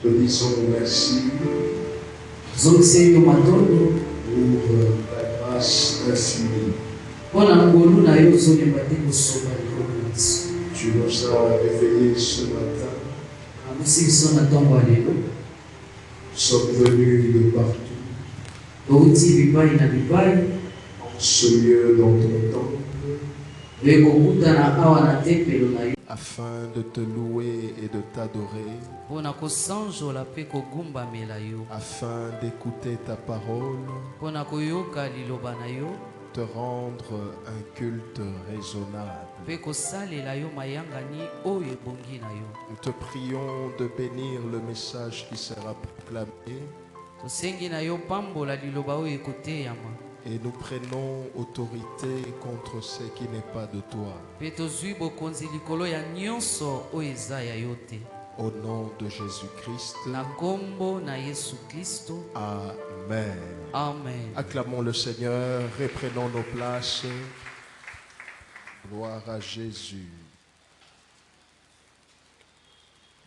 Te disons merci pour ta grâce infinie. Tu nous as réveillés ce matin. Nous sommes venus de partout. En ce lieu dans ton temple. Afin de te louer et de t'adorer. Afin d'écouter ta parole. Te rendre un culte raisonnable. Nous te prions de bénir le message qui sera proclamé. Et nous prenons autorité contre ce qui n'est pas de toi. Au nom de Jésus-Christ. Amen. Amen. Acclamons le Seigneur, reprenons nos places. Gloire à Jésus.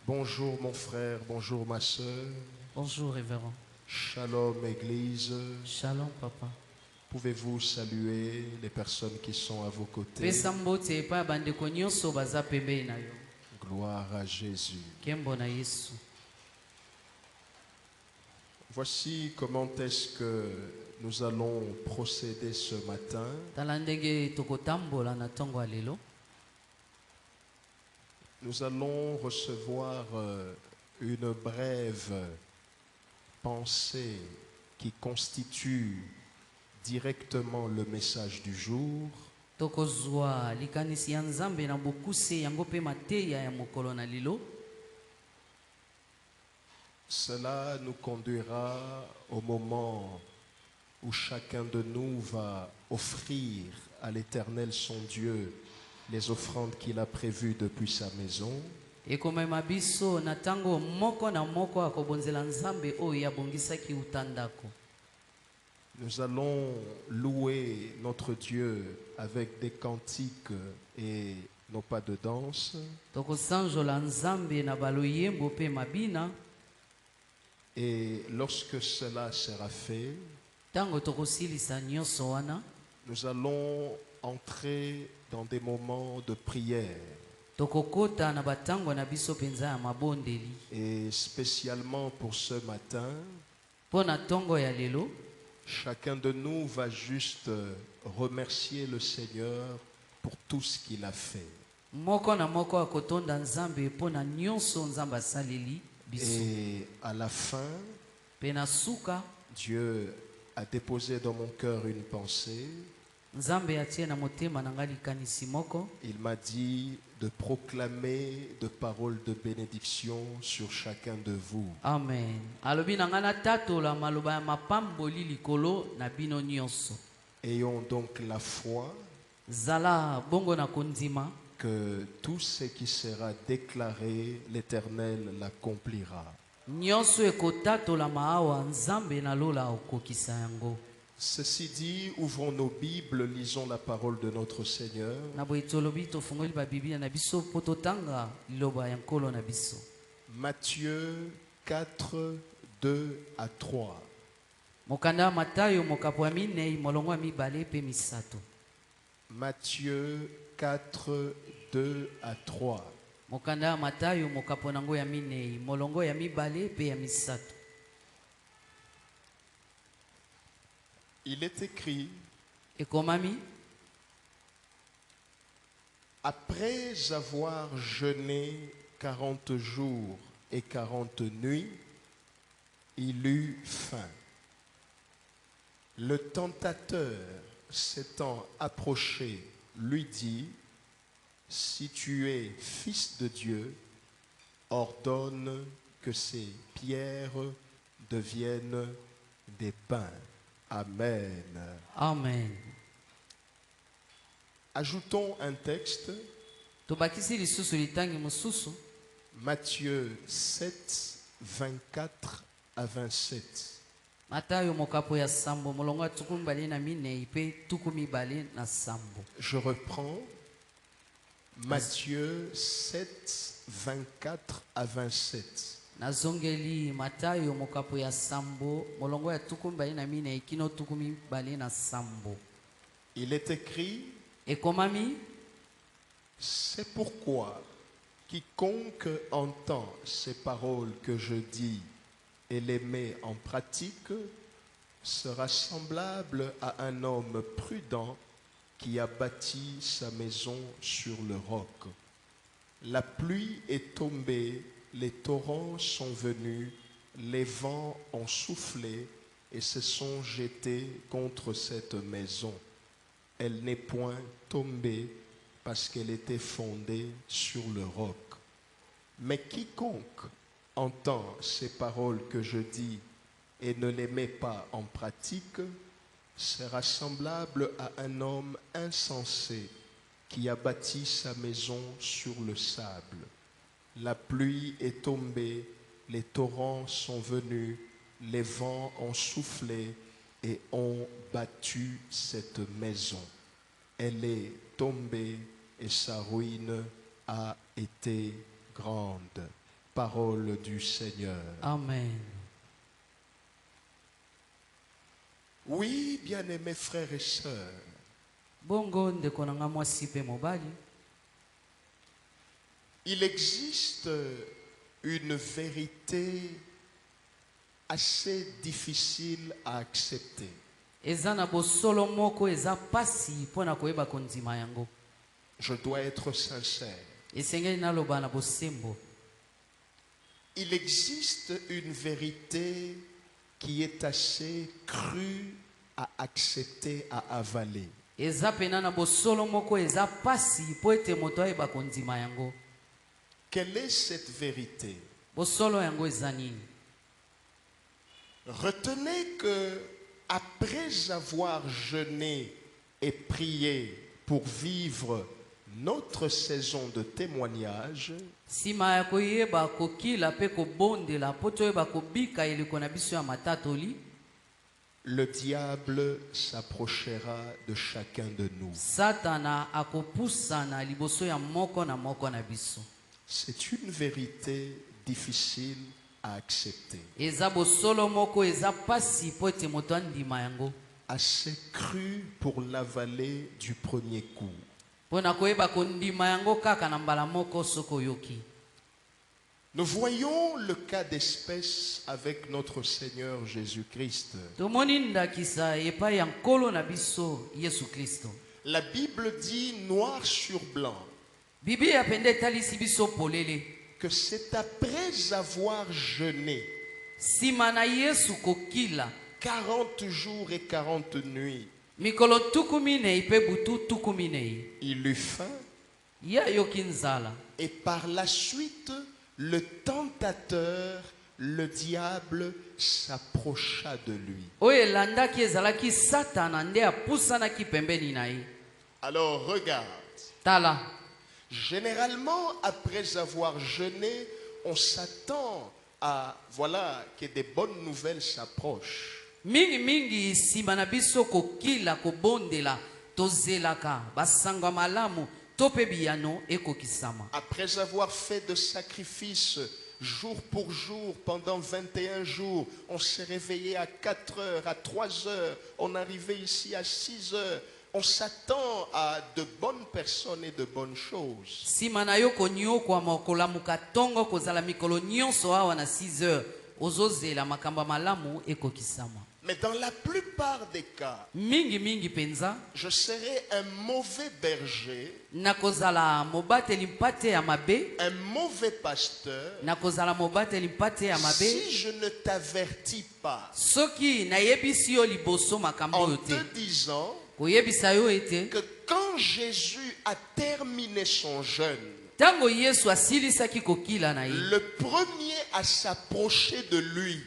Bonjour mon frère, bonjour ma soeur. Bonjour révérend. Shalom Église. Shalom papa. Pouvez-vous saluer les personnes qui sont à vos côtés? Gloire à Jésus. Voici comment est-ce que nous allons procéder ce matin. Nous allons recevoir une brève pensée qui constitue directement le message du jour. Cela nous conduira au moment où chacun de nous va offrir à l'Éternel son Dieu les offrandes qu'il a prévues depuis sa maison. Nous allons louer notre Dieu avec des cantiques et non pas de danse. Et lorsque cela sera fait, nous allons entrer dans des moments de prière. Et spécialement pour ce matin, chacun de nous va juste remercier le Seigneur pour tout ce qu'il a fait. Et à la fin, Dieu a déposé dans mon cœur une pensée. Il m'a dit de proclamer de paroles de bénédiction sur chacun de vous. Amen. Ayons donc la foi que tout ce qui sera déclaré, l'Éternel l'accomplira. Ceci dit, ouvrons nos Bibles, lisons la parole de notre Seigneur. Matthieu 4, 2 à 3. Matthieu 4, 2 à 3. Il est écrit, après avoir jeûné 40 jours et 40 nuits, il eut faim. Le tentateur, s'étant approché, lui dit, si tu es fils de Dieu, ordonne que ces pierres deviennent des pains. Amen. Amen. Ajoutons un texte. Matthieu 7, 24 à 27. Je reprends. Matthieu 7, 24 à 27. nazongeli Matayo mokapo ya sambo molongo ya tukumi bali na mine ikino tukumi bali na sambo. Il est écrit, Ekomami, c'est pourquoi quiconque entend ces paroles que je dis et les met en pratique sera semblable à un homme prudent qui a bâti sa maison sur le roc. La pluie est tombée, les torrents sont venus, les vents ont soufflé et se sont jetés contre cette maison. Elle n'est point tombée parce qu'elle était fondée sur le roc. Mais quiconque entend ces paroles que je dis et ne les met pas en pratique sera semblable à un homme insensé qui a bâti sa maison sur le sable. La pluie est tombée, les torrents sont venus, les vents ont soufflé et ont battu cette maison. Elle est tombée et sa ruine a été grande. Parole du Seigneur. amen. Oui, bien-aimés frères et sœurs, Bongo ndeko na nga mwasi pe mobali, il existe une vérité assez difficile à accepter. eza na bosolo moko eza pasi mpona koyeba kondima yango. Je dois être sincère. Esengeli naloba na bosembo. Il existe une vérité qui est assez crue à accepter, à avaler. Eza pena na bosolo moko eza pasi po ete moto ayeba kondima yango. Quelle est cette vérité? Bosolo yango eza nini? Retenez que après avoir jeûné et prié pour vivre notre saison de témoignage, Sima ya koyeba kokila pe kobondela po toyeba kobika eleko na biso ya matatoli, le diable s'approchera de chacun de nous. Satana akopusana liboso ya moko na biso. C'est une vérité difficile à accepter, Eza bosolo moko eza pasi po ete moto andima yango. assez cru pour l'avaler du premier coup. Pona koyeba kondima yango kaka na mbala moko soko yoki. Nous voyons le cas d'espèce avec notre Seigneur Jésus-Christ. Tomoni ndakisa epai ya nkolo na biso Yesu Kristo. La Bible dit noir sur blanc Biblia pende etalisi biso polele. que c'est après avoir jeûné Sima na Yesu kokila 40 jours et 40 nuits, mikolo tukuminei pe butu tukuminei. il eut faim Ya yoki nzala. et par la suite, le tentateur, le diable, s'approcha de lui. Oyo elandaki ezalaki Satana nde apusanaki pembeni na ye. Alors regarde, Tala. généralement après avoir jeûné, on s'attend à que des bonnes nouvelles s'approchent. Mingi sima na biso kokila kobondela tozelaka basango malamu tope biyano ekokisama. Après avoir fait de sacrifices jour pour jour pendant 21 jours, on s'est réveillé à 4 heures, à 3 heures, on arrivait ici à 6 heures. On s'attend à de bonnes personnes et de bonnes choses. Sima na yo konyokwa mokola mukatongo kozala mikolo nyonso awa na 6 heures ozozela makamba malamu ekokisama. Mais dans la plupart des cas, Mingi penza je serai un mauvais berger, nakozala mobateli mpate ya mabe, un mauvais pasteur, nakozala mobateli mpate ya mabe si je ne t'avertis pas soki nayebisi yo liboso makambo en oyo te te. disant Koyebisa yo ete que quand Jésus a terminé son jeûne, tango Yesu asilisaki kokila na ye, le premier à s'approcher de lui,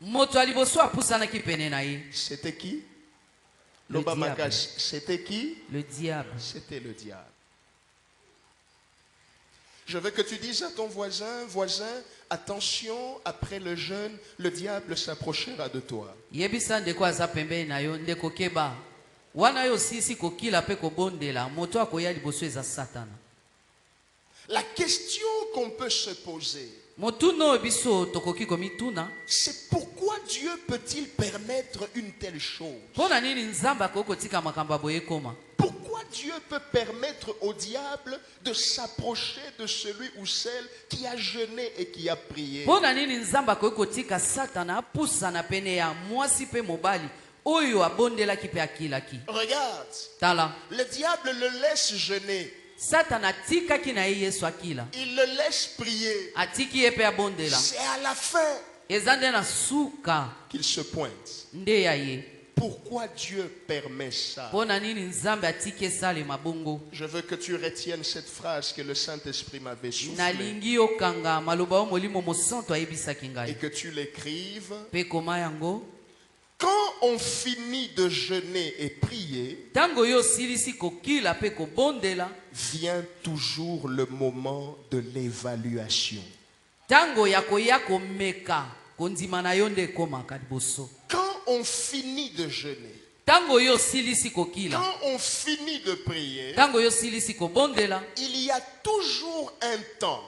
moto aliboso apusanaki pene na ye. c'était qui? Le Loba diable. Makash, c'était qui? Le diable. C'était le diable. Je veux que tu dises à ton voisin, attention, après le jeûne, le diable s'approchera de toi. Yebisa ndeko aza pembeni na yo ndeko keba. Wana yo sisi kokila pe kobondela moto akoya liboso eza Satana. La question qu'on peut se poser, motuno biso tokoki komituna c'est pourquoi Dieu peut-il permettre une telle chose? mpona nini nzambe akoki kotika makambo ya boye ekoma. Pourquoi Dieu peut permettre au diable de s'approcher de celui ou celle qui a jeûné et qui a prié? mpona nini nzambe akoki kotika satana apusana pene ya mwasi mpe mobali oyo abondelaki mpe akilaki. Regarde, Tala, le diable le laisse jeûner, satana atikaki na ye yesu akila, il le laisse prier. atiki ye mpe abondela. C'est à la fin eza nde na suka qu'il se pointe. nde ya ye. Pourquoi Dieu permet ça? mpona nini nzambe atiki esalema bongo. Je veux que tu retiennes cette phrase que le Saint-Esprit m'avait soufflée nalingi okanga maloba o molimo mosantu ayebisaki et ngai que tu l'écrives. mpe koma yango. Quand on finit de jeûner et prier, ntango yo osilisi kokila mpe kobondela, vient toujours le moment de l'évaluation. ntango ya koya komeka kondima na yo nde ekomaka liboso. Quand on finit de jeûner, ntango yo osilisi kokila, quand on finit de prier, ntango yo osilisi kobondela, il y a toujours un temps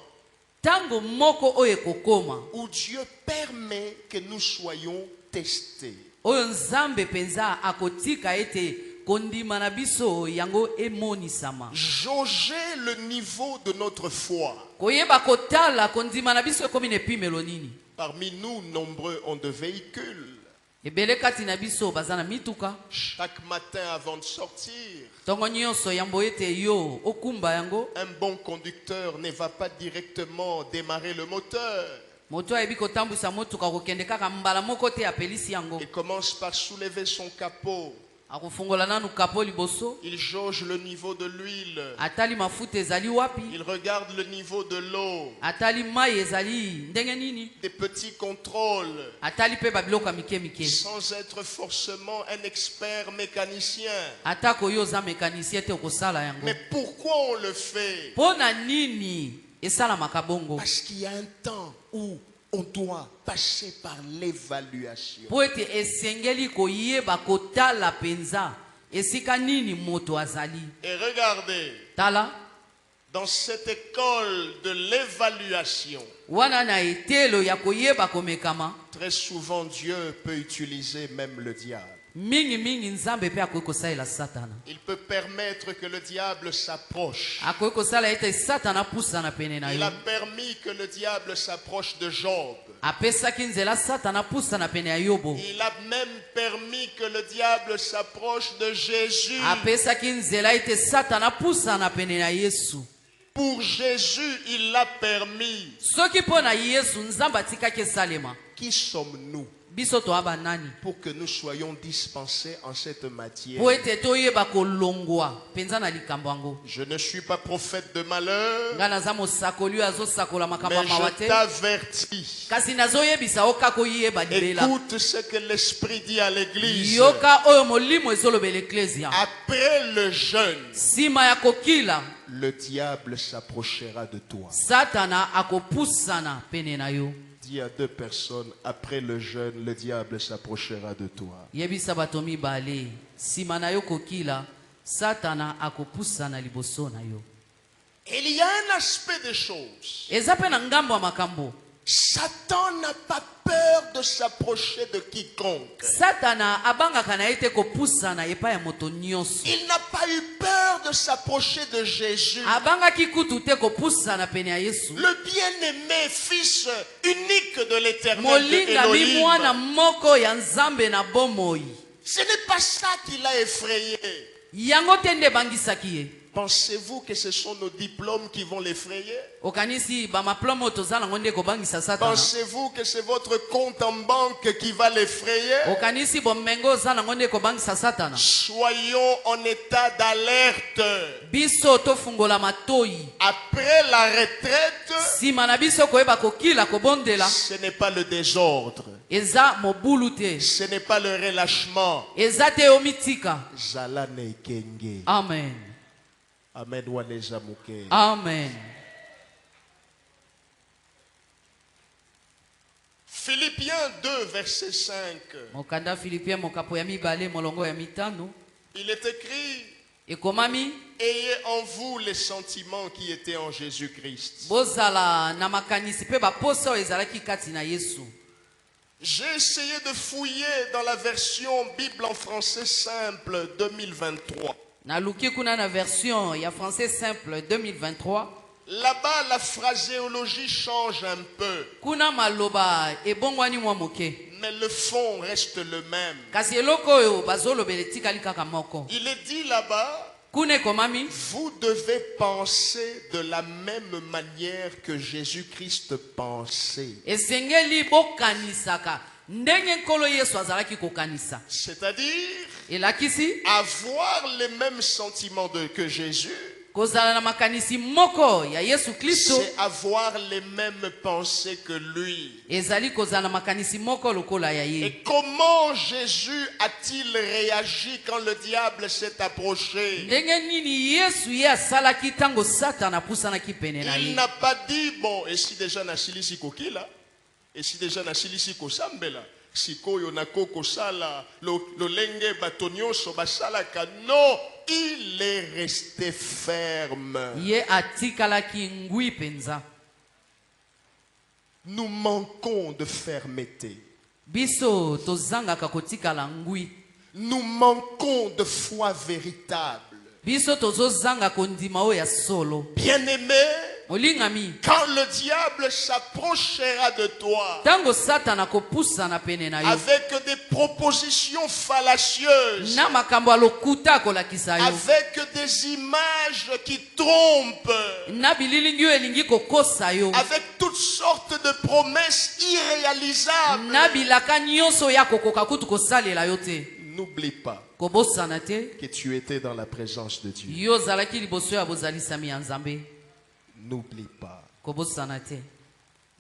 ntango moko oyo ekokoma où Dieu permet que nous soyons testés. oyo nzambe mpenza akotika ete kondima na biso yango emonisama. Jauger le niveau de notre foi. koyeba kotala kondima na biso ekomi na epimelo nini. Parmi nous, nombreux ont de véhicules. ebele kati na biso baza na mituka. Chaque matin avant de sortir, ntongo nyonso yambo ete yo okumba yango, un bon conducteur ne va pas directement démarrer le moteur. moto ayebi kotambwisa motuka kokende kaka mbala moko te apelisi yango. Il commence par soulever son capot. akofungola nanu kapo liboso, Il jauge le niveau de l'huile. atali mafuta ezali wapi, Il regarde le niveau de l'eau. atali mai ezali ndenge nini, Des petits contrôles. atali mpe babiloko ya mike mike. Sans être forcément un expert mécanicien. atako yo oza mekanisien te okosala yango. Mais pourquoi on le fait? mpona nini esalamaka bongo? Parce qu'il y a un temps où on doit passer par l'évaluation. po ete esengeli koyeba kotala penza esika nini moto azali. Et regardez, tala, dans cette école de l'évaluation, wana na etelo ya koyeba komekama, très souvent Dieu peut utiliser même le diable. mingi mingi nzambe mpe akoki kosalela satana. Il peut permettre que le diable s'approche. akoki kosala ete satana apusana pene na Il yo. a permis que le diable s'approche de Job. apesaki nzela satana apusana pene ya yobo. Il a même permis que le diable s'approche de Jésus. apesaki nzela ete satana apusana pene na yesu. Pour Jésus, il l'a permis. soki mpo na yesu nzambe atikaki esalema, Qui sommes-nous biso toaba nani pour que nous soyons dispensés en cette matière? po ete toyeba kolongwa mpenza na likambo yango. Je ne suis pas prophète de malheur, ngai naza mosakoli oyo azosakola makambo ya mais mawa je te, t'avertis. kasi nazoyebisa yo kaka oyeba libela. Écoute ce que l'Esprit dit à l'Église. yoka oyo molimo ezolobela eklesia. Après le jeûne, nsima ya kokila, le diable s'approchera de toi. satana akopusana pene na yo. Dis à deux personnes, après le jeûne, le diable s'approchera de toi. yebisa bato mibale, nsima na yo kokila, satana akopusana liboso na yo. Il y a un aspect des choses. eza mpe na ngambo ya makambo. Satan n'a pas peur de s'approcher de quiconque. satana abangaka na ye te kopusana epai ya moto nyonso. Il n'a pas eu peur de s'approcher de Jésus, abangaki kutu te kopusana pene ya yesu, le bien-aimé fils unique de l'Éternel de molingami mwana Elohim. moko ya nzambe na bomoi. Ce n'est pas ça qui l'a effrayé. yango te nde ebangisaki ye. Pensez-vous que ce sont nos diplômes qui vont l'effrayer? okanisi bamaplome oyo toza nango nde ekobangisa satana? Pensez-vous que c'est votre compte en banque qui va l'effrayer? okanisi bomengo oza nango nde ekobangisa satana? Soyons en état d'alerte. biso tofungola matoi. Après la retraite, nsima na biso koyeba kokila kobondela, ce n'est pas le désordre. eza mobulu te, Ce n'est pas le relâchement. eza te omitika. Zala ne kenge. amen, Amen waleza muke. amen. Philippiens 2, verset 5. mokanda Filipien mokapo ya mibale molongo ya mitano, Il est écrit, ekomami ayez en vous les sentiments qui étaient en Jésus-Christ. bozala na makanisi pe baposa oyo ezalaki kati na Yesu. J'ai essayé de fouiller dans la version Bible en français simple 2023. Naluki kuna na version ya français simple 2023. Là-bas, la phraséologie change un peu, Kuna maloba ebongwani mwa moke. mais le fond reste le même. Kasi eloko oyo bazolobela etikali kaka moko. Il est dit là-bas, Kuna ekomami vous devez penser de la même manière que Jésus-Christ pensait. esengeli bokanisaka ndenge nkolo Yesu azalaki kokanisa. C'est-à-dire Elakisi avoir les mêmes sentiments que Jésus, kozala na makanisi moko ya Yesu Kristo c'est avoir les mêmes pensées que lui. ezali kozala na makanisi moko lokola ya ye. Et comment Jésus a-t-il réagi quand le diable s'est approché? Ndenge nini Yesu ye asalaki tango Satana apusanaki pene na Il ye. n'a pas dit, bon, et si déjà nasilisi kokila, et si déjà nasilisi kosambela, sikoyo nako kosala, lolenge batonyoso basalaka. Non, il est resté ferme. Ye atikalaki ngwi penza. Nous manquons de fermeté. Biso tozangaka kotikala ngwi. Nous manquons de foi véritable. Biso tozozanga kondima oyo ya solo. Bien-aimé, Olingami quand le diable s'approchera de toi tango Satana kopusana pene na yo avec des propositions fallacieuses, na makambo alokuta kolakisa yo avec des images qui trompent, na bililingi oyo elingi kokosa yo avec toutes sortes de promesses irréalisables, na bilaka nyonso ya kokoka kutu kosalela yo te, n'oublie pas kobosana te que tu étais dans la présence de Dieu. yo ozalaki liboso ya bozalisami ya Nzambe. N'oublie pas. Kobosana te.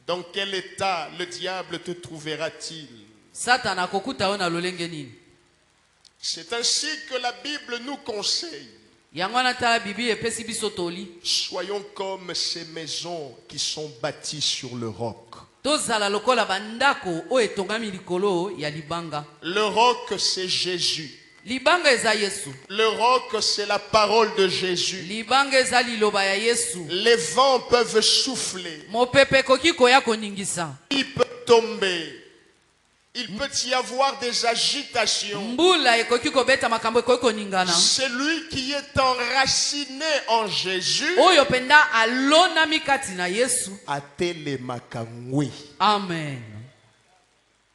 Dans quel état le diable te trouvera-t-il? Satana akokuta yo na lolenge nini? C'est ainsi que la Bible nous conseille. Yango wana tala Bibi epesi biso toli. Soyons comme ces maisons qui sont bâties sur le roc. Tozala lokola bandako oyo etongami likolo ya libanga. Le roc, c'est Jésus. Libanga eza Yesu. Le roc, c'est la parole de Jésus. Libanga eza liloba ya Yesu. Les vents peuvent souffler. Mopepe koki koya koningisa. Il peut tomber. Il peut y avoir des agitations. Mbula ekoki kobeta makambo ekoki koningana. Celui qui est enraciné en Jésus Oyo penda alonami kati na Yesu. atelemaka ngwi. Amen.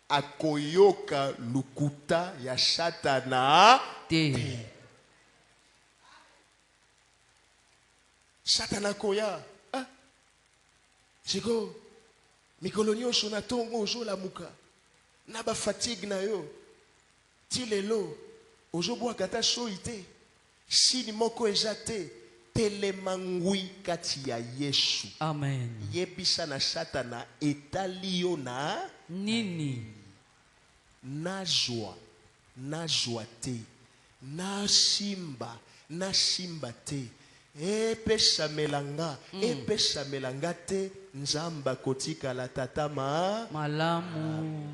Akoyoka lukuta ya Satana Te. Satana koya. Ah. Siko mikolo nyonso na tongo ozolamuka na ba fatigue na yo ti lelo ozobwaka ta soi te sini moko eza te telema ngwi kati ya Yesu. Amen. Yebisa na Satana etali yo na Nini? nazwa te, na simba te, epesa melanga te, nzamba kotika la tatama. Malamu.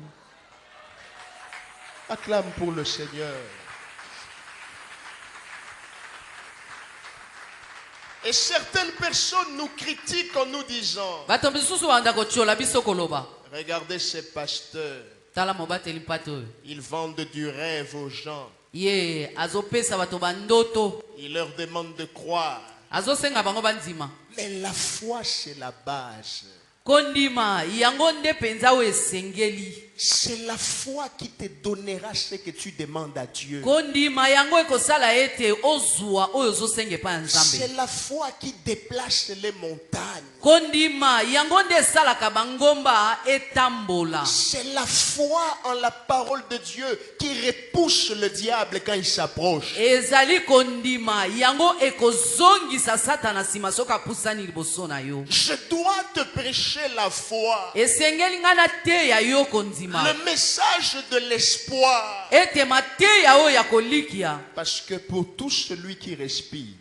Acclame pour le Seigneur. Et certaines personnes nous critiquent en nous disant, Bato misusu wanda kochola biso koloba. regardez ces pasteurs, Tala mobateli mpato. ils vendent du rêve aux gens. Ye azopesa bato bandoto. Ils leur demandent de croire. Azosenga bango bandima. Mais la foi, c'est la base. Kondima yango nde penza o esengeli. C'est la foi qui te donnera ce que tu demandes à Dieu. Kondima yango ekosala ete ozwa oyo zosenge pa Nzambe. C'est la foi qui déplace les montagnes. Kondima yango nde esalaka bangomba etambola. C'est la foi en la parole de Dieu qui repousse le diable quand il s'approche. Ezali kondima yango ekozongisa Satana sima soka pusani liboso na yo. Je dois te prêcher la foi. Esengeli ngana te ya yo kondima. Le message de l'espoir. Ete mate ya o ya kolikia. Parce que pour tout celui qui respire,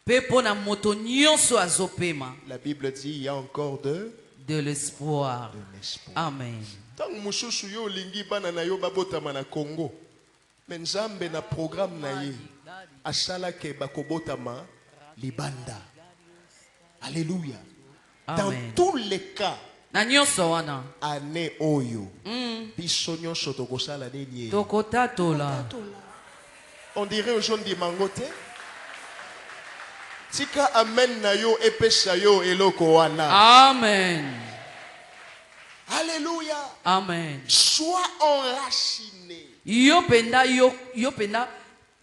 Pepo na moto nyonso azopema. la Bible dit il y a encore de l'espoir. l'espoir. Amen. Tant mususu yo lingi bana na yo babotama na Congo. Mais Nzambe na programme na ye. asala ke bakobotama libanda. Alléluia. Dans Amen. tous les cas, Na nyonso wana. année oyo, biso nyonso tokosala nini? Tokotatola. On dirait aujourd'hui mangote. Tika amen na yo epesa yo eloko wana. Amen. Alléluia. Amen. Sois enraciné. Yo penda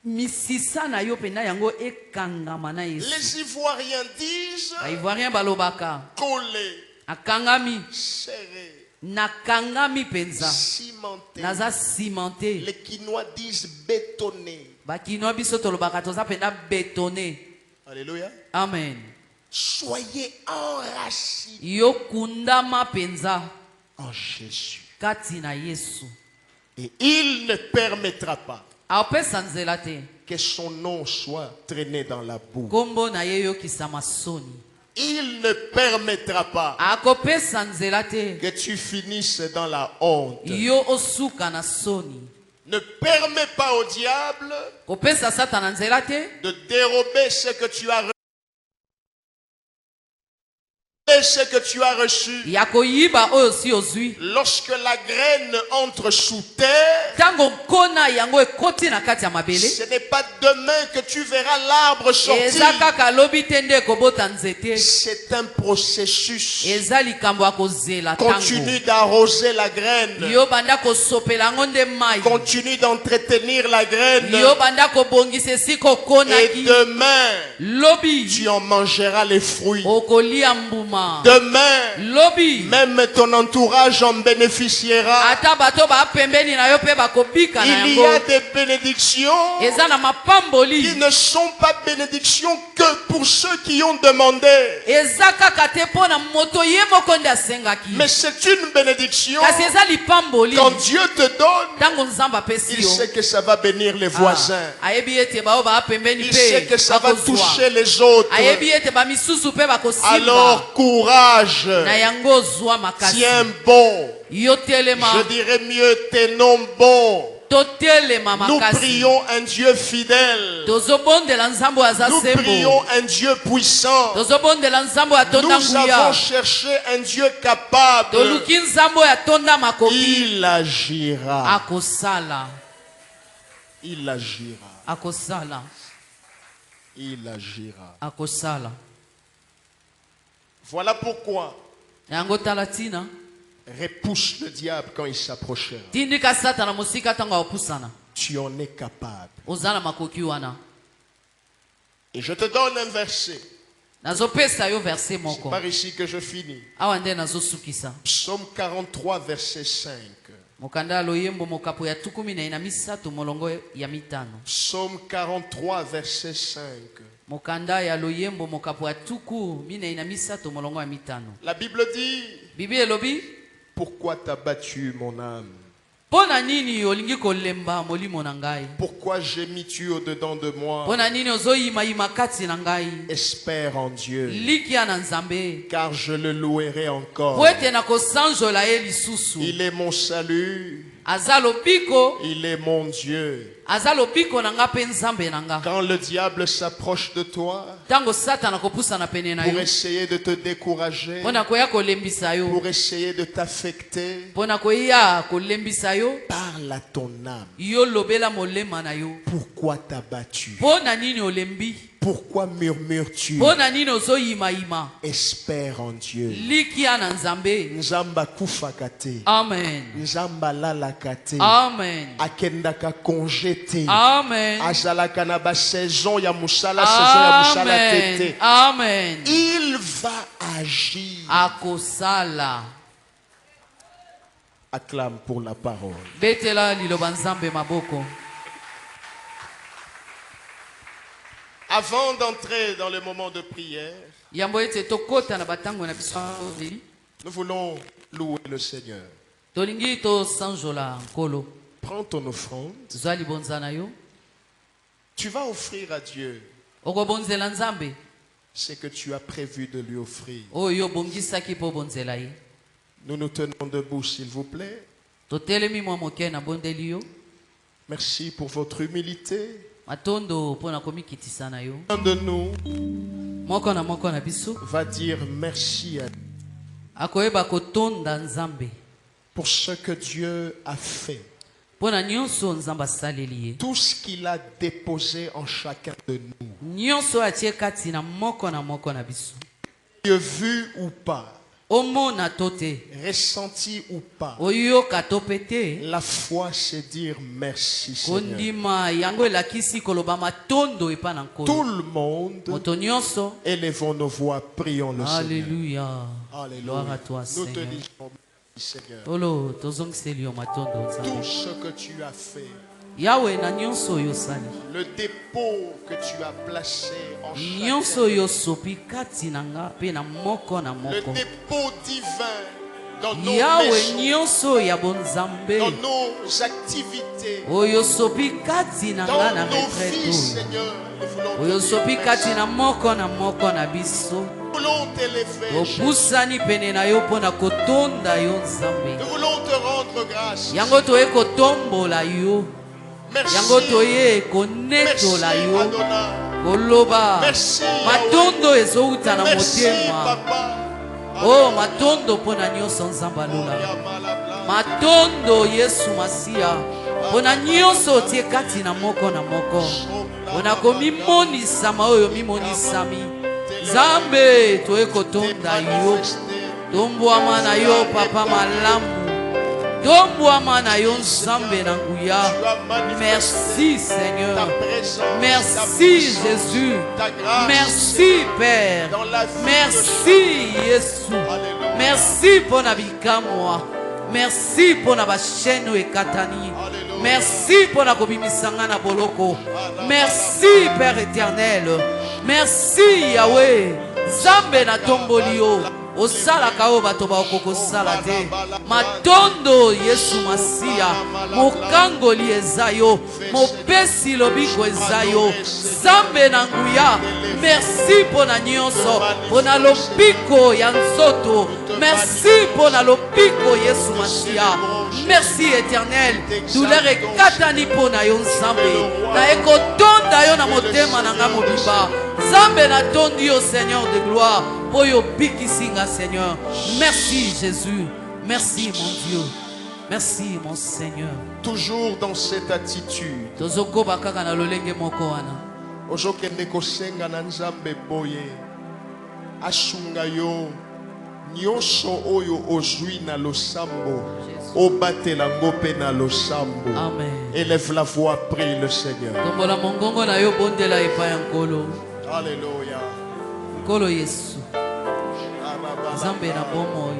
misisa na yo penda yango ekangama na Yesu. Les Ivoiriens disent Ivoirien balobaka. collé, Akangami. serré, Nakangami penza. cimenté. Naza cimenté. Les Quinois disent bétonné. Bakino biso tolobaka toza penda bétonné. Alléluia. Amen. Soyez enracinés Yo kundama penza en Jésus. kati na Yesu. Et il ne permettra pas Apesa nzela te. que son nom soit traîné dans la boue. Kombo na ye yo kisama soni. Il ne permettra pas Akopesa nzela te. que tu finisses dans la honte. Yo osuka na soni. Ne permets pas au diable Kopesa satana nzela te. de dérober ce que tu as reçu. Yakoyiba oyo si ozwi. Lorsque la graine entre sous terre, Tango kona yango ekoti na kati ya mabele. ce n'est pas demain que tu verras l'arbre sortir. Eza kaka lobi te nde ekobota nzete. C'est un processus. Eza likambo ya kozela tango. Continue d'arroser la graine. Yo banda kosopela yango nde mai. Continue d'entretenir la graine. Yo banda kobongisa esika okonaki. Et demain, Lobi tu en mangeras les fruits. okolia mbuma. Demain, Lobi même ton entourage en bénéficiera. ata bato ba pembeni na yo pe bakobika na Il y a yango. des bénédictions Eza na mapamboli. qui ne sont pas bénédictions que pour ceux qui ont demandé. Eza kaka te pona moto ye moko nde asengaki. Mais c'est une bénédiction. Kasi eza lipamboli. Quand Dieu te donne, Tango nzambe apesi il yo. sait que ça va bénir les voisins. Ayebi ete bao ba pembeni Il sait que pe ça va bakozwa. toucher les autres. Ayebi ete ba misusu pe bakosimba. Alors courage. Na yango zwa makasi. Tiens bon. Yo telema. Je dirais mieux, tenons bon. Totelema Nous makasi. prions un Dieu fidèle. Tozobondela nzambo aza Nous sembo. prions un Dieu puissant. Tozobondela nzambo ya tonda Nous nguya. avons cherché un Dieu capable. Toluki nzambo ya tonda makoki. Il agira. Akosala. Il agira. Akosala. Il agira. Akosala. Voilà pourquoi Yango talatina. repousse le diable quand il s'approchera. Tindika satana musika tango opusana. Tu en es capable. Ozala makoki wana. Et je te donne un verset. Nazopesa yo verset C'est moko. par ici que je finis. Awa nde nazosukisa. Psaume 43, verset 5. Mokanda loyembo mokapo ya tukumi na ina misato molongo ya mitano. Psaume 43, verset 5. Mokanda ya loyembo mokapo ya tuku mina ina misato molongo ya mitano. La Bible dit, Bibi elobi, pourquoi t'as battu mon âme? pona nini olingi kolemba molimo na ngai? Pourquoi gémis-tu au-dedans de moi? Pona nini ozoyima yima kati na ngai? Espère en Dieu, Likia na nzambe. car je le louerai encore. Po ete na kosanjola ye lisusu. Il est mon salut, Aza lobiko, il est mon Dieu. aza lobiko na nga pe nzambe na nga. Quand le diable s'approche de toi Tango satana kopusa na pene na pour yo. essayer de te décourager, Pona koya kolembisa yo. pour essayer de t'affecter, Pona koya kolembisa yo. parle à ton âme. Yo lobela molema na yo. Pourquoi t'as battu? Pona nini olembi? Pourquoi murmures-tu? Pona nini ozoyima yima? Espère en Dieu. Likia na nzambe. Nzamba kufakate. Amen. Nzamba lalakate. Amen. Akendaka congété. Amen. Azalaka na ba saison ya musala, saison ya musala Amen. tete. Amen. Il va agir. Akosala. Acclame pour la parole. Betela liloba nzambe maboko. Avant d'entrer dans le moment de prière, Yambo ete tokota na batango na biso. nous voulons louer le Seigneur. Tolingi to sanjola nkolo. Prends ton offrande. Zwa libonza na yo. Tu vas offrir à Dieu Okobonzela nzambe. ce que tu as prévu de lui offrir. Oyo bongisaki po bonzela ye. Nous nous tenons debout, s'il vous plaît. Totelemi mwa moke na bondeli yo. Merci pour votre humilité. Matondo pona komikitisa na yo. Un de nous Moko na biso. va dire merci à Dieu Akoyeba kotonda Nzambe. pour ce que Dieu a fait. Pona nyonso Nzamba saleli ye. Tout ce qu'il a déposé en chacun de nous. Nyonso atie kati na moko na biso. Dieu vu ou pas, Omona tote. ressenti ou pas, Oyoka topete. la foi c'est dire merci Seigneur. Kondima yango elakisi koloba matondo epa na nkolo. Tout le monde, Moto nyonso. élevons nos voix, prions le Seigneur. Alléluia. Alléluia. Gloire à toi, Nous te Seigneur. disons merci Seigneur. Olo tozongiseli yo matondo Tout Nzambe. ce que tu as fait, Yawe na nyonso oyo osali. le dépôt que tu as placé en Nyonso chacun, oyo osopi kati na nga pe na moko na le moko. dépôt divin dans nos Yawe maisons, nyonso ya bonzambe dans nos activités, oyo osopi kati na nga dans na nos retraite vies, oyo. Seigneur. Nous voulons Oyo te dire osopi merci. kati na moko na biso. Nous voulons t'élever, Jésus. Topusani pene na yo mpo na kotonda yo Nzambe. Nous voulons te rendre grâce. Yango toye kotombola yo. Merci. Yango toye Merci konetola yo. Adonai. Koloba Merci, matondo ezouta na Merci motema. Papa. Oh matondo mpo na nyonso Nzambe alola. Matondo Yesu Masia mpona nyonso otie kati na moko mpona komimonisama oyo mimonisami Nzambe toye kotonda yo tombwama na yo papa malamu tombwama na yo Nzambe na nguya. Merci Seigneur, merci Jésus, merci Père, merci Yesu, merci mpona bikamwa, merci mpona basheno ekatani, merci mpona kobimisanga na boloko, merci Père éternel, merci Yahweh Nzambe na tomboli yo osalaka oyo bato bakokosala te. Matondo Yesu Masia mokangoli eza yo, mopesi lobiko eza yo Nzambe na nguya. Merci mpona nyonso, mpona lobiko ya nzoto, merci mpona lobiko Yesu Masia. Merci éternel, douleur ekatani mpona yo Nzambe, na ekotonda yo na motema na nga mobimba. Nzambe natondi yo Seigneur de gloire, poyo bikisinga Seigneur. Merci Jésus, merci mon Dieu, merci mon Seigneur. Toujours dans cette attitude. Tozokoba kaka na lolenge moko wana. Ozokende kosenga na Nzambe boye asunga yo nyonso oyo ozwi na losambo obatela ngo pe na losambo. Amen. Élève la voix, prie le Seigneur. Tombola mongongo na yo bondela epa ya nkolo. Alléluia. Nkolo Yesu Nzambe na bomoi,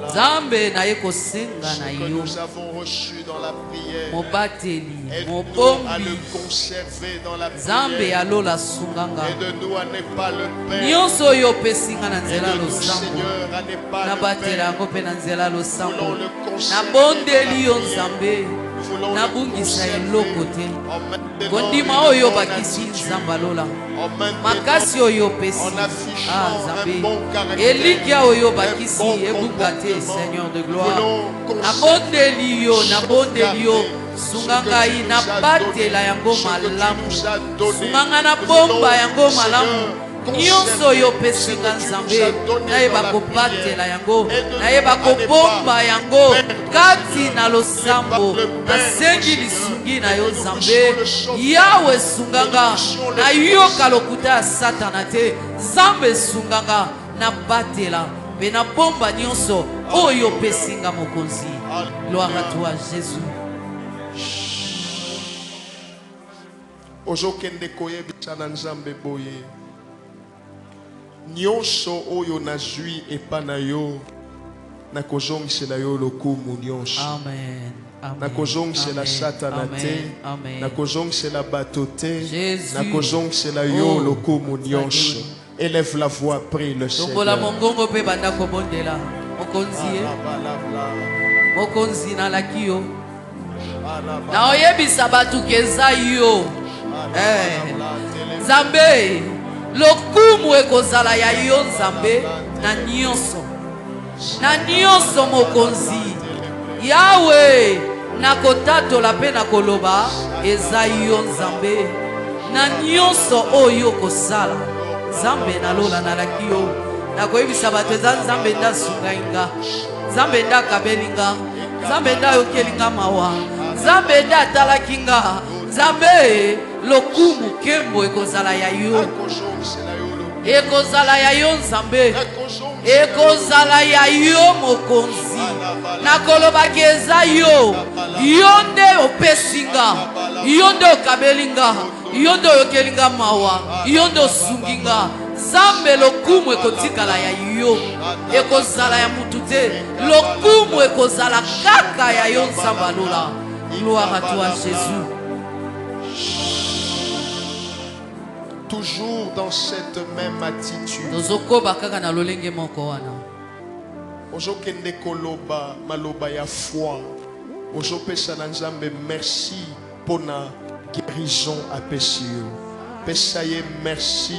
Nzambe na ye kosenga na Ce que yo nous avons reçu dans la prière, mobateli aide-nous à mobombi le conserver dans la Nzambe prière. alola sunganga Aide-nous à ne pas le perdre. nyonso oyo opesinga na nzela Aide-nous, losambo Seigneur, à ne pas le nabatela perdre. yango mpe na nzela losambo Voulons le conserver nabondeli yo dans la prière. Nzambe Nous voulons le nabungisa conserver eloko te en maintenant kondima une oyo bonne bakisi attitude. Nzambe alola En maintenant makasi oyo opesi en affichant un Nzambe bon caractère, elikya oyo un bakisi bon ebuka te comportement. Seigneur de Nous gloire voulons nabondeli yo nabondeli yo ce sunga que ngai tu nous as nabatela donné, yango ce que tu malamu nous as donné. sunganga na Nous bomba voulons, yango Seigneur, malamu conserver nyonso oyo ce opesinga que tu Nzambe nous as donné nayeba dans la kobatela prière. yango Aide-nous nayeba à ne kobomba pas yango perdre, kati na Seigneur. losambo Ne pas le perdre, nasengi Seigneur. lisungi na yo Que nous Nzambe puissions le sauver. yawe sunganga Que nous puissions le nayoka sauver. lokuta ya satana te Nzambe sunganga nabatela mpe nabomba nyonso oyo opesinga mokonzi. Gloire à toi Jésus. ozokende koyebisa na Nzambe boye nyonso oyo nazwi epa na yo nakozongisela yo lokumu nyonso. Amen. Amen. Nakozongisela Amen. satana te, Amen. nakozongisela bato te, Jésus. nakozongisela yo Oh, lokumu nyonso. Dieu. Élève la voix, prie le tombola Seigneur. mongongo mpe banda kobondela mokonzi ye mokonzi nalaki yo na oyebisa bato keza yo Nzambe lokumu ekozala ya yo Nzambe na nyonso mokonzi Yawe nakotatola mpe nakoloba eza yo nzambe na nyonso oyo kosala nzambe nalola nalaki yo nakoyebisa bato eza nzambe nde asungai nga nzambe nde akabeli nga nzambe nde ayokeli nga mawa nzambe nde atalaki nga nzambe lokumu nkembo ekozala ya yo ekozala ya yo nzambe ekozala ya yo mokonzi nakolobaki eza yo yo nde opesi nga yo nde okabeli nga yo nde oyokeli nga mawa yo nde osungi nga nzambe lokumu ekotikala ya yo ekozala ya mutu te lokumu ekozala kaka ya yo nzambe alola gloire à toi Jésus. Toujours dans cette même attitude. Ozokende koloba maloba ya foi. Ozopesa na Nzambe merci pour na guérison apesi yo. Pesa ye merci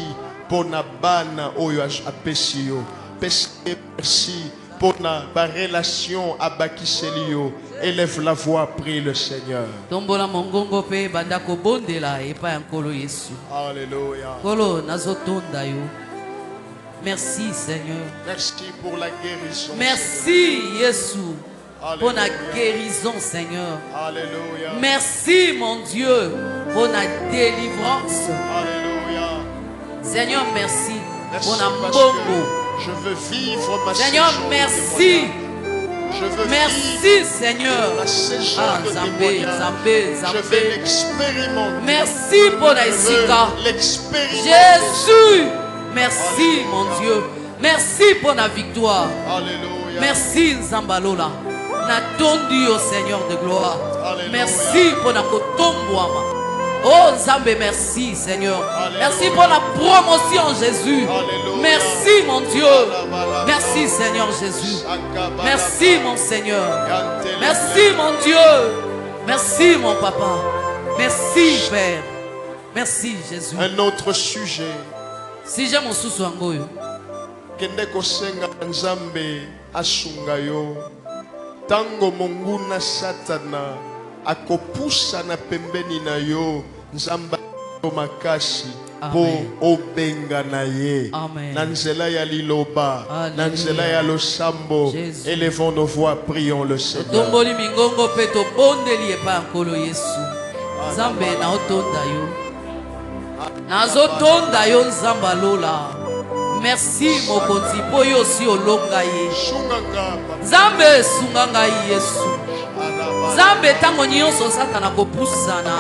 pour na bana oyo apesi yo. Pesa ye merci pour na ba relation abakiseli yo. Élève la voix, prie le Seigneur. Tombola mongongo pe bandako bondela epa yankolo Yesu. Alléluia. Kolo nazotonda yo. Merci Seigneur. Merci pour la guérison. Merci Yesu pour la guérison Seigneur. Alléluia. Merci mon Dieu pour la délivrance. Alléluia. Seigneur merci pour la parce mbongo. Je veux vivre ma Seigneur saison merci. Je veux Merci Seigneur. la saison de Zambé, témoignage. Zambé, Je Zambé. vais l'expérimenter. Merci pour la Je isika. veux l'expérimenter. Jésus, merci mon Dieu. Merci pour la victoire. Alléluia. Merci Zambalola. Natondi au Seigneur de gloire. Alléluia. Merci pour la kotombouama. Oh Zambé, merci Seigneur. Alléluia. Merci pour la promotion Jésus. Alléluia. Merci mon Dieu. Merci Seigneur Jésus. Merci mon Seigneur. Merci mon Dieu. Merci mon papa. Merci Père. Merci Jésus. Un autre sujet. Si j'aime mon sous angoyo. Kende kosenga Nzambe asunga yo. Tango monguna satana akopusa na pembeni na yo. Nzamba makasi po obenga na ye. Amen. Na nzela ya liloba, Alléluia. na nzela ya losambo. Jésus. Élevons nos voix, prions le Seigneur. Tomboli mingongo peto bondeli epa nkolo Yesu. Nzambe na otonda yo. Nazotonda yo nzamba lola. Merci mokonzi po yo si olonga ye. Shunganga Nzambe sunga ngai Yesu. Nzambe tango nyonso satana kopusana.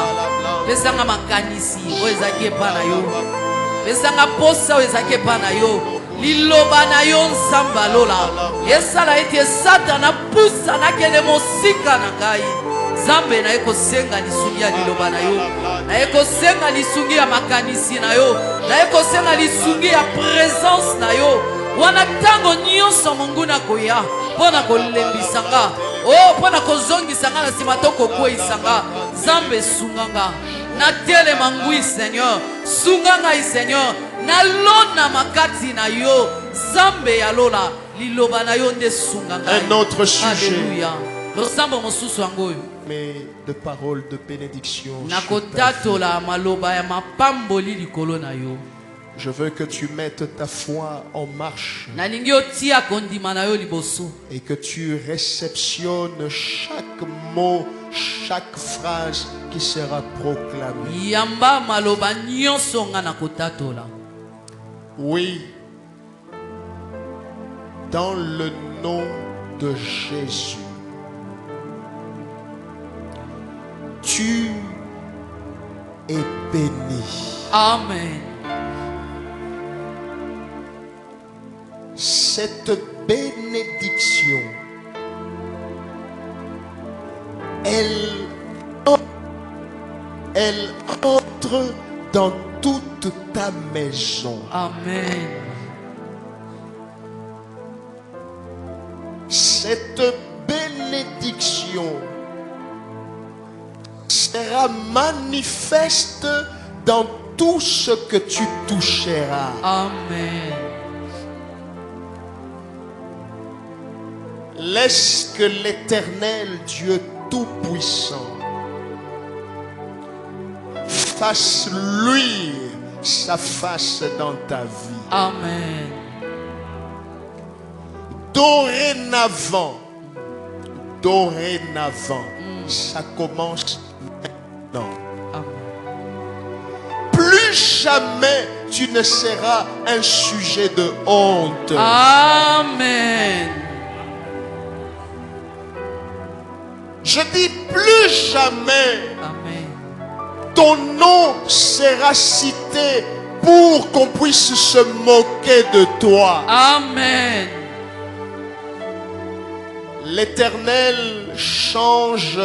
Pesanga makanisi oyo ezaki epa na yo. Pesanga posa oyo ezaki epa na yo. Liloba na yo nzamba lola. Esala ete satana pusana kende mosika na ngai. Nzambe na ekosenga lisungi ya liloba na yo. Na ekosenga lisungi ya makanisi na yo. Na ekosenga lisungi ya présence na yo. Wana tango nyonso monguna koya pona kolembisanga. Oh pona kozongisanga na sima to kokweyisanga. Nzambe sunganga. Na tele mangui Seigneur. Sunganga i Seigneur. Na lona makati na yo. Nzambe ya lola liloba na yo nde sunganga. Un autre sujet. Alléluia. Losambo mosusu angoyo. Mais de paroles de bénédiction. Nakotatola maloba ya mapamboli likolo na yo. Je veux que tu mettes ta foi en marche Nalingi otia kondima na yo liboso. et que tu réceptionnes chaque mot, chaque phrase qui sera proclamée. Yamba maloba nyonso nga nakotatola. Oui, dans le nom de Jésus, tu es béni. Amen. Cette bénédiction, elle entre dans toute ta maison. Amen. Cette bénédiction sera manifeste dans tout ce que tu toucheras. Amen. Laisse que l'Éternel Dieu Tout-Puissant fasse luire sa face dans ta vie. Amen. Dorénavant, ça commence maintenant. Amen. Plus jamais tu ne seras un sujet de honte. Amen. Je dis plus jamais. Amen. Ton nom sera cité pour qu'on puisse se moquer de toi. Amen. L'Éternel change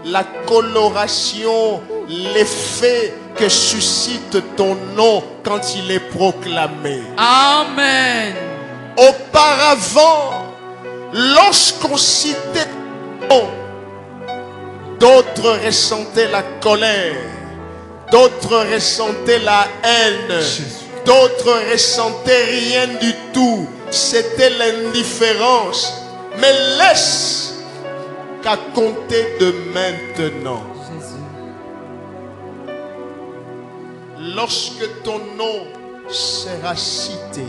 la coloration, l'effet que suscite ton nom quand il est proclamé. Amen. Auparavant, lorsqu'on citait ton nom, d'autres ressentaient la colère, d'autres ressentaient la haine, d'autres ressentaient rien du tout. C'était l'indifférence. Mais laisse qu'à compter de maintenant, Jésus. lorsque ton nom sera cité,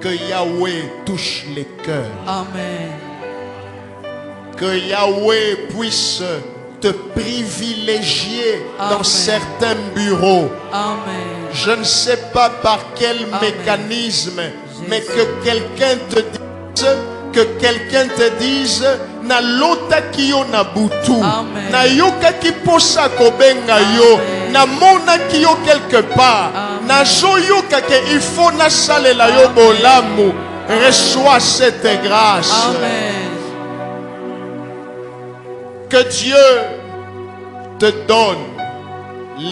que Yahweh touche les cœurs, Amen. que Yahweh puisse te privilégier dans Amen. certains bureaux. Amen. Je ne sais pas par quel mécanisme, mais que quelqu'un te dise, na lota kiyo na butu, Amen. na yoka ki posa kobenga yo, Amen. na mona kiyo quelque part, Amen. na zo yoka ke il faut na salela yo bolamu. Reçois cette grâce. Amen. Que Dieu te donne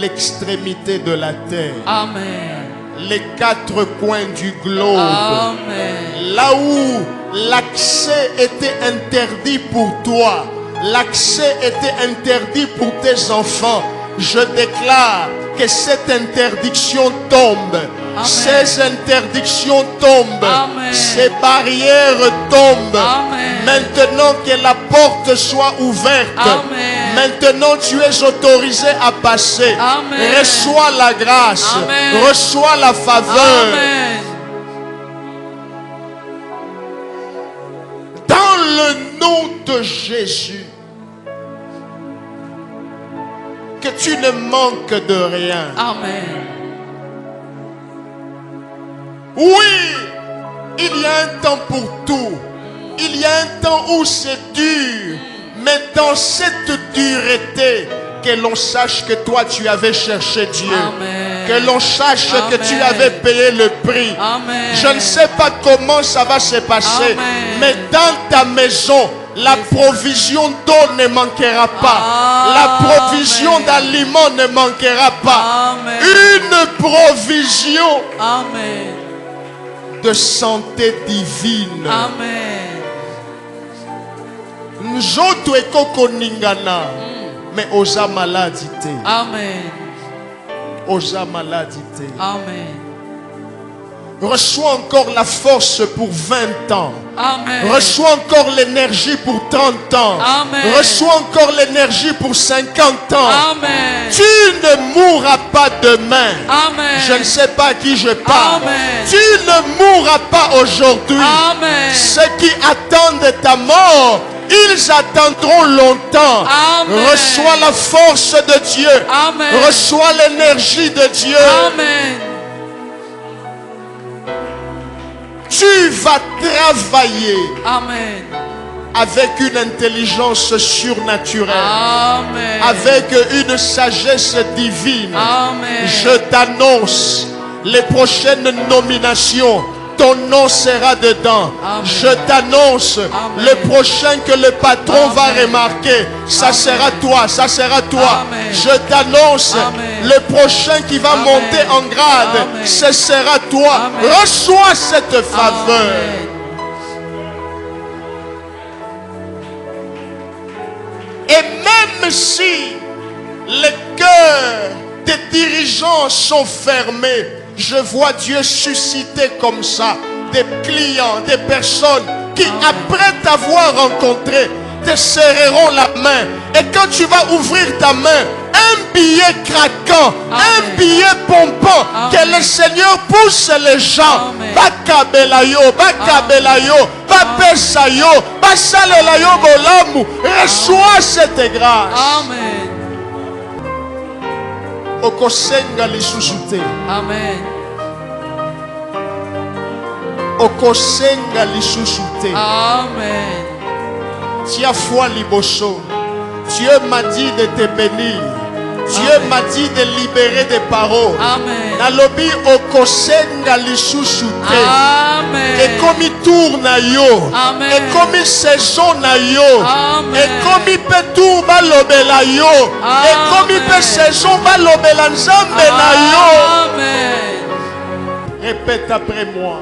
l'extrémité de la terre, Amen. les quatre coins du globe, Amen. là où l'accès était interdit pour toi, l'accès était interdit pour tes enfants. Je déclare que cette interdiction tombe. Amen. Ces interdictions tombent. Amen. Ces barrières tombent. Amen. Maintenant que la porte soit ouverte. Amen. Maintenant tu es autorisé à passer. Amen. Reçois la grâce. Amen. Reçois la faveur. Amen. Dans le nom de Jésus, que tu ne manques de rien. Amen. Oui, il y a un temps pour tout. Il y a un temps où c'est dur. Mais dans cette dureté, que l'on sache que toi tu avais cherché Dieu. Amen. Que l'on sache que tu Amen. avais payé le prix. Amen. Je ne sais pas comment ça va se passer. Amen. Mais dans ta maison, la provision d'eau ne manquera pas. La provision Amen. d'aliments ne manquera pas. Amen. Une provision Amen. de santé divine. Amen. Nzoto ekoko ningana. Mais osa maladité. Amen. Osa maladité. Amen. Reçois encore la force pour 20 ans. Amen. Reçois encore l'énergie pour 30 ans. Amen. Reçois encore l'énergie pour 50 ans. Amen. Tu ne mourras pas demain. Amen. Je ne sais pas à qui je parle. Amen. Tu ne mourras pas aujourd'hui. Amen. Ceux qui attendent ta mort, ils attendront longtemps. Amen. Reçois la force de Dieu. Amen. Reçois l'énergie de Dieu. Amen. Tu vas travailler Amen. avec une intelligence surnaturelle, Amen. avec une sagesse divine. Amen. Je t'annonce les prochaines nominations. Ton nom sera dedans. Amen. Je t'annonce Amen. le prochain que le patron va Amen. remarquer. Ça Amen. sera toi, ça sera toi. Amen. Je t'annonce Amen. le prochain qui va Amen. monter en grade. Amen. Ce sera toi. Amen. Reçois cette faveur. Amen. Et même si les cœurs des dirigeants sont fermés, je vois Dieu susciter comme ça des clients, des personnes qui, Amen. après t'avoir rencontré, te serreront la main. Et quand tu vas ouvrir ta main, un billet craquant, un billet pompant, que le Seigneur pousse les gens. Bakabelayo, bakabelayo, bapesayo, basalelayo bolamu. Reçois cette grâce. Amen. Okosenga lisusu te. Amen. Okosenga lisusu te. Amen. Tia foi liboso. Dieu m'a dit de te bénir. Dieu m'a dit de libérer des paroles. Amen. Nalobi okosenga lisusu te. Amen. Et comme il tourne à yo. Amen. Et comme il saison à yo. Amen. Et comme il peut tout balobela yo. Et comme il peut saison balobela nzambe na yo. Amen. Répète après moi.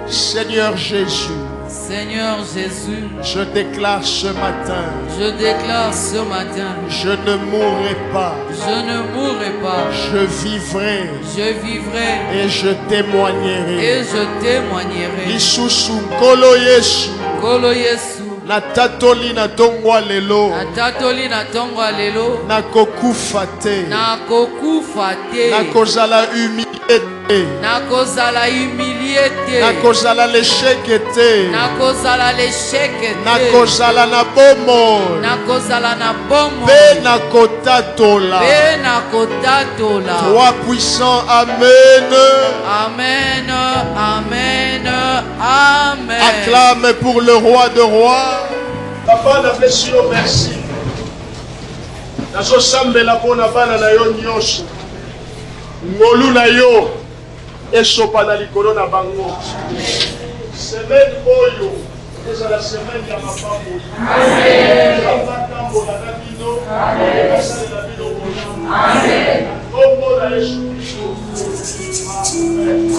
Seigneur Jésus. Seigneur Jésus, Je déclare ce matin. je déclare ce matin, Je ne mourrai pas. je ne mourrai pas, Je vivrai. je vivrai Et je témoignerai. et je témoignerai. Lisusu nkolo Yesu. Kolo Yesu, Natatoli na tongwa lelo. natatoli na tongo lelo, Nakokufa te. nakokufa te, Nakozala humilié te. nakozala humilié te, Nakozala l'échec te. nakozala l'échec te, Nakozala na bomo. nakozala na bomo, Pe nakotatola. pe nakotatola. Toi puissant, amen. Amen, amen, amen. Acclame pour le roi de rois. Papa, na pesi yo merci. Nazosambela mpona bana na yo nyonso. Ngolu na yo esopa na likolo na bango. Semaine oyo ezala semaine ya mapambo. Amen. Batambola na bino. Amen. Basalela bino bolamu. Amen. Kombo na Yesu Kristo. Amen.